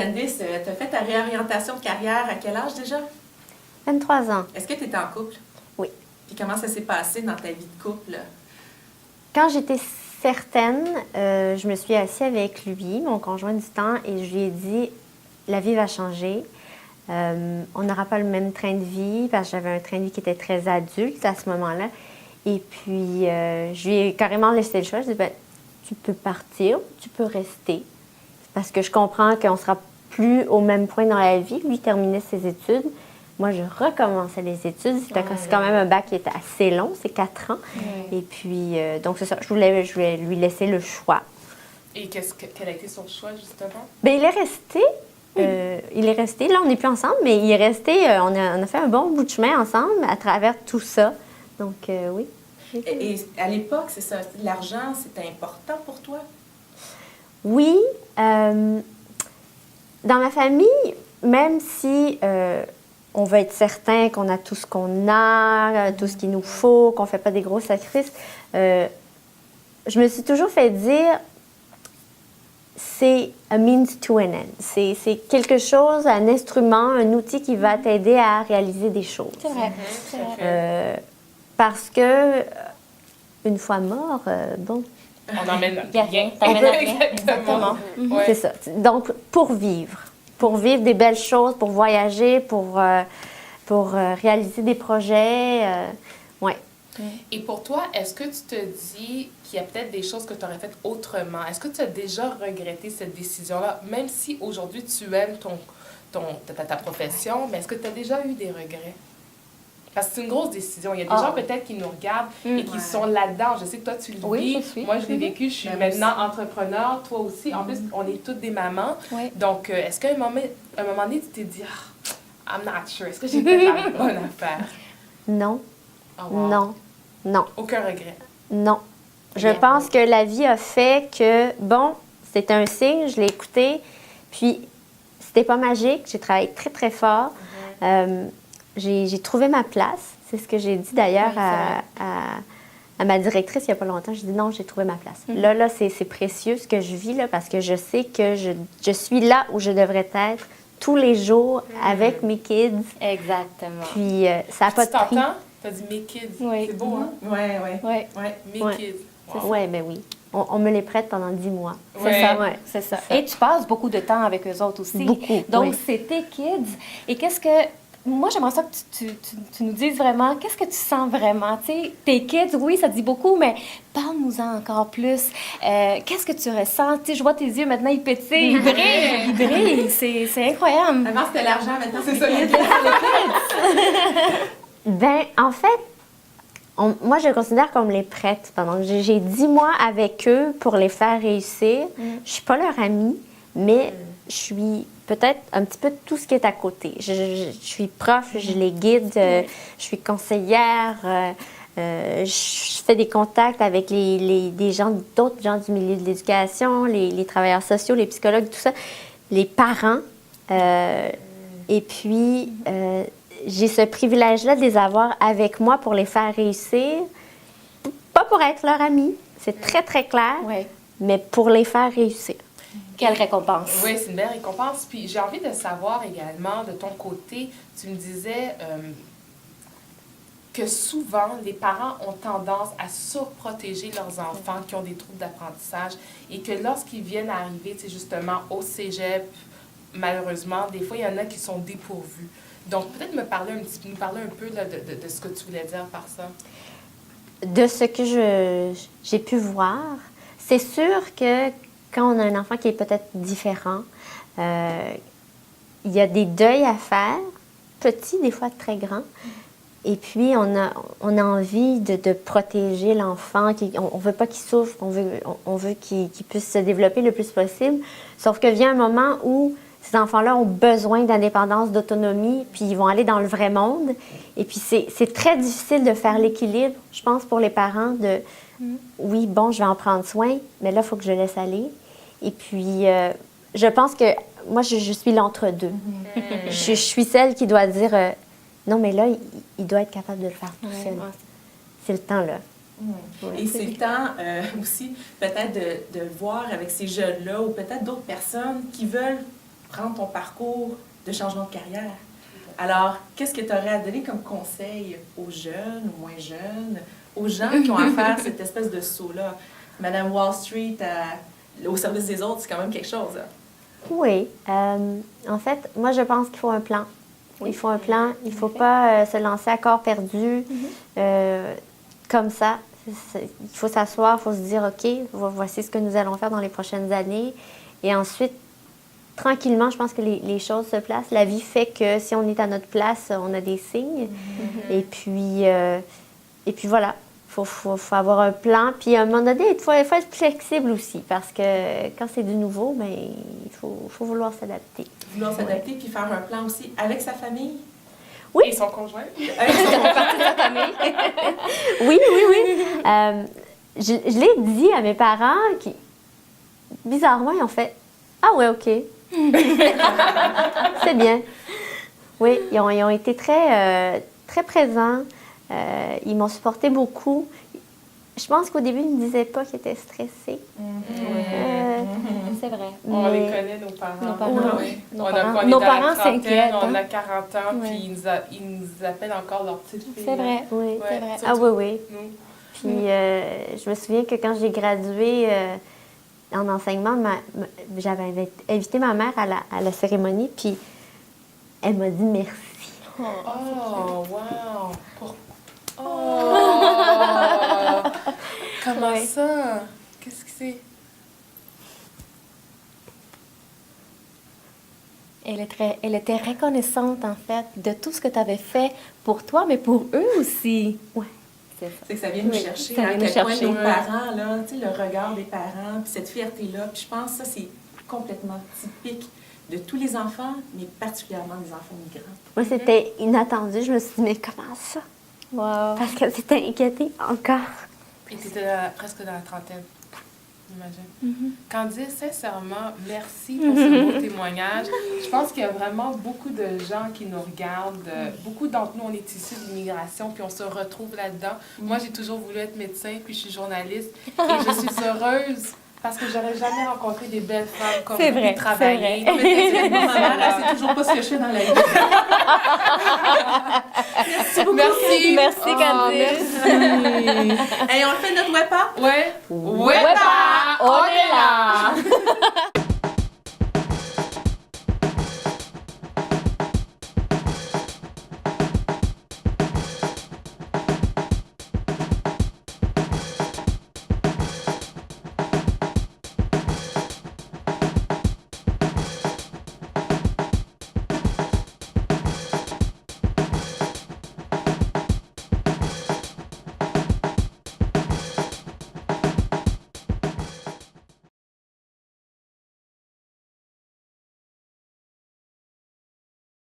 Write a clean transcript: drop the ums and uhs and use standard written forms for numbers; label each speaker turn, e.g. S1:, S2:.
S1: Candice, tu as fait ta réorientation de carrière à quel âge déjà?
S2: 23 ans.
S1: Est-ce que tu étais en couple?
S2: Oui.
S1: Puis comment ça s'est passé dans ta vie de couple?
S2: Quand j'étais certaine, je me suis assise avec lui, mon conjoint du temps, et je lui ai dit, la vie va changer. On n'aura pas le même train de vie, parce que j'avais un train de vie qui était très adulte à ce moment-là. Et puis, je lui ai carrément laissé le choix. Je lui ai dit, ben, tu peux partir, tu peux rester. Parce que je comprends qu'on ne sera plus au même point dans la vie. Lui terminait ses études. Moi, je recommençais les études. C'est quand même un bac qui est assez long, c'est 4 ans. Et puis, donc c'est ça, je voulais lui laisser le choix.
S1: Et quel a été son choix, justement?
S2: Bien, il est resté. Il est resté. Là, on n'est plus ensemble, mais il est resté. On a fait un bon bout de chemin ensemble à travers tout ça. Donc, oui.
S1: Et à l'époque, c'est ça, l'argent, c'était important pour toi?
S2: Oui. Dans ma famille, même si on veut être certain qu'on a tout ce qu'on a, tout ce qu'il nous faut, qu'on ne fait pas des gros sacrifices, je me suis toujours fait dire, c'est a means to an end. C'est quelque chose, un instrument, un outil qui va t'aider à réaliser des choses.
S3: C'est vrai. C'est vrai.
S2: Parce que, une fois mort, bon...
S1: On n'emmène
S3: rien.
S1: Exactement.
S3: Ouais.
S2: C'est ça. Donc, pour vivre des belles choses, pour voyager, pour réaliser des projets, ouais.
S1: Et pour toi, est-ce que tu te dis qu'il y a peut-être des choses que tu aurais faites autrement? Est-ce que tu as déjà regretté cette décision-là, même si aujourd'hui tu aimes ta profession, mais est-ce que tu as déjà eu des regrets? Parce que c'est une grosse décision. Il y a des gens peut-être qui nous regardent et qui sont là-dedans. Je sais que toi, tu le vis.
S3: Oui, je suis.
S1: Moi, je l'ai vécu. Je suis maintenant entrepreneur. Toi aussi. En plus, on est toutes des mamans.
S3: Oui.
S1: Donc, est-ce qu'à un moment donné, tu t'es dit, ah, I'm not sure. Est-ce que j'ai fait la bonne affaire?
S2: Non.
S1: Oh, wow.
S2: Non. Non.
S1: Aucun regret.
S2: Non. Je
S1: Rien.
S2: pense que la vie a fait que, bon, c'était un signe, je l'ai écouté, puis c'était pas magique, j'ai travaillé très, très fort. J'ai trouvé ma place. C'est ce que j'ai dit d'ailleurs à ma directrice il n'y a pas longtemps. J'ai dit non, j'ai trouvé ma place. Là, c'est précieux ce que je vis, là, parce que je sais que je suis là où je devrais être tous les jours avec mes kids.
S3: Exactement.
S2: Puis ça n'a pas de prix.
S1: Tu t'entends? Tu as dit mes kids.
S3: Oui.
S1: C'est beau, hein? Oui. Mes kids. Wow.
S2: Oui, mais oui. On me les prête pendant 10 mois.
S3: C'est ça,
S2: Ouais.
S3: c'est ça. Et tu passes beaucoup de temps avec eux autres aussi.
S2: Beaucoup,
S3: Donc,
S2: oui.
S3: c'est tes kids. Et qu'est-ce que... Moi, j'aimerais ça que tu nous dises vraiment, qu'est-ce que tu sens vraiment? Tu sais, tes kids, oui, ça dit beaucoup, mais parle-nous-en encore plus. Qu'est-ce que tu ressens? Tu sais, je vois tes yeux maintenant, ils pétillent, ils brillent. C'est incroyable.
S1: Avant, c'était l'argent, maintenant, c'est ça.
S2: Ben, en fait, moi, je les considère comme les prêtres. Donc, j'ai 10 mois avec eux pour les faire réussir. Je suis pas leur amie, mais je suis peut-être un petit peu tout ce qui est à côté. Je suis prof, je les guide, je suis conseillère, je fais des contacts avec d'autres gens du milieu de l'éducation, les travailleurs sociaux, les psychologues, tout ça, les parents. Et puis, j'ai ce privilège-là de les avoir avec moi pour les faire réussir. Pas pour être leur amie, c'est très, très clair,
S3: Oui.
S2: mais pour les faire réussir.
S3: Quelle récompense.
S1: Oui, c'est une belle récompense. Puis j'ai envie de savoir également, de ton côté, tu me disais que souvent, les parents ont tendance à surprotéger leurs enfants qui ont des troubles d'apprentissage et que lorsqu'ils viennent à arriver, tu sais, justement, au cégep, malheureusement, des fois, il y en a qui sont dépourvus. Donc, peut-être nous parler un peu là, de ce que tu voulais dire par ça.
S2: De ce que j'ai pu voir, c'est sûr que quand on a un enfant qui est peut-être différent, il y a des deuils à faire, petits, des fois très grands. Et puis, on a envie de protéger l'enfant. On ne veut pas qu'il souffre, on veut qu'il puisse se développer le plus possible. Sauf que vient un moment où ces enfants-là ont besoin d'indépendance, d'autonomie, puis ils vont aller dans le vrai monde. Et puis, c'est très difficile de faire l'équilibre, je pense, pour les parents oui, bon, je vais en prendre soin, mais là, il faut que je laisse aller. Et puis, je pense que moi, je suis l'entre-deux. Je suis celle qui doit dire, non, mais là, il doit être capable de le faire tout seul. C'est le temps, là.
S1: Et c'est le temps aussi, peut-être, de voir avec ces jeunes-là ou peut-être d'autres personnes qui veulent
S4: prendre ton parcours de changement de carrière. Alors, qu'est-ce que tu aurais à donner comme conseil aux jeunes, aux moins jeunes, aux gens qui ont à faire cette espèce de saut-là? Madame Wall Street au service des autres, c'est quand même quelque chose. Hein?
S2: Oui. En fait, moi, je pense qu'il faut un plan. Il faut un plan. Il ne faut pas se lancer à corps perdu comme ça. Il faut s'asseoir, il faut se dire, OK, voici ce que nous allons faire dans les prochaines années. Et ensuite, tranquillement, je pense que les choses se placent. La vie fait que si on est à notre place, on a des signes. Et puis voilà. Il faut avoir un plan. Puis à un moment donné, il faut être flexible aussi. Parce que quand c'est du nouveau, bien, il faut vouloir s'adapter.
S4: Vouloir s'adapter puis faire un plan aussi avec sa famille.
S2: Oui.
S1: Et son conjoint.
S4: Avec son
S2: Oui. Je l'ai dit à mes parents qui, bizarrement, ils ont fait « Ah ouais, OK. » C'est bien. Oui, ils ont été très, très présents. Ils m'ont supporté beaucoup. Je pense qu'au début, ils ne me disaient pas qu'ils étaient stressés.
S3: C'est vrai.
S1: On les connaît, nos parents.
S3: Nos parents,
S1: Oui.
S3: oui.
S1: Nos
S3: parents
S1: s'inquiètent.
S3: s'inquiètent.
S1: On a 40 ans,
S3: Ouais.
S1: puis ils nous appellent encore leur petite fille.
S3: C'est vrai.
S2: Oui.
S1: Ouais,
S3: C'est vrai.
S1: surtout
S2: Ah oui.
S1: nous.
S2: Puis je me souviens que quand j'ai gradué en enseignement, j'avais invité ma mère à la cérémonie, puis elle m'a dit merci.
S1: Oh, wow! Oh! Comment
S3: Ouais.
S1: ça? Qu'est-ce que c'est?
S3: Elle était reconnaissante, en fait, de tout ce que tu avais fait pour toi, mais pour eux aussi.
S2: Ouais.
S3: C'est ça.
S4: C'est que ça vient nous
S3: Oui,
S4: chercher.
S3: ça vient
S4: À
S3: nous
S4: quel point
S3: chercher.
S4: nos parents, là, tu sais, le regard des parents, puis cette fierté-là. Puis je pense que ça, c'est complètement typique de tous les enfants, mais particulièrement des enfants migrants.
S2: Moi, c'était inattendu. Je me suis dit, mais comment ça?
S3: Wow.
S2: Parce qu'elle s'était inquiétée encore.
S1: Et tu étais presque dans la trentaine, j'imagine. Candice, sincèrement, merci pour ce beau témoignage. Je pense qu'il y a vraiment beaucoup de gens qui nous regardent. Beaucoup d'entre nous, on est issus de l'immigration, puis on se retrouve là-dedans. Moi, j'ai toujours voulu être médecin, puis je suis journaliste. Et je suis heureuse parce que j'aurais jamais rencontré des belles femmes comme
S3: C'est
S1: vous
S3: vrai,
S1: qui travaillent.
S3: c'est
S4: Mais ma mère, elle sait toujours pas ce que je fais dans la vie. Merci beaucoup.
S1: Merci.
S3: Merci,
S1: Oh,
S3: Candice.
S4: Hey, on le fait notre WEPA?
S1: Ouais.
S3: Wepa, on est là!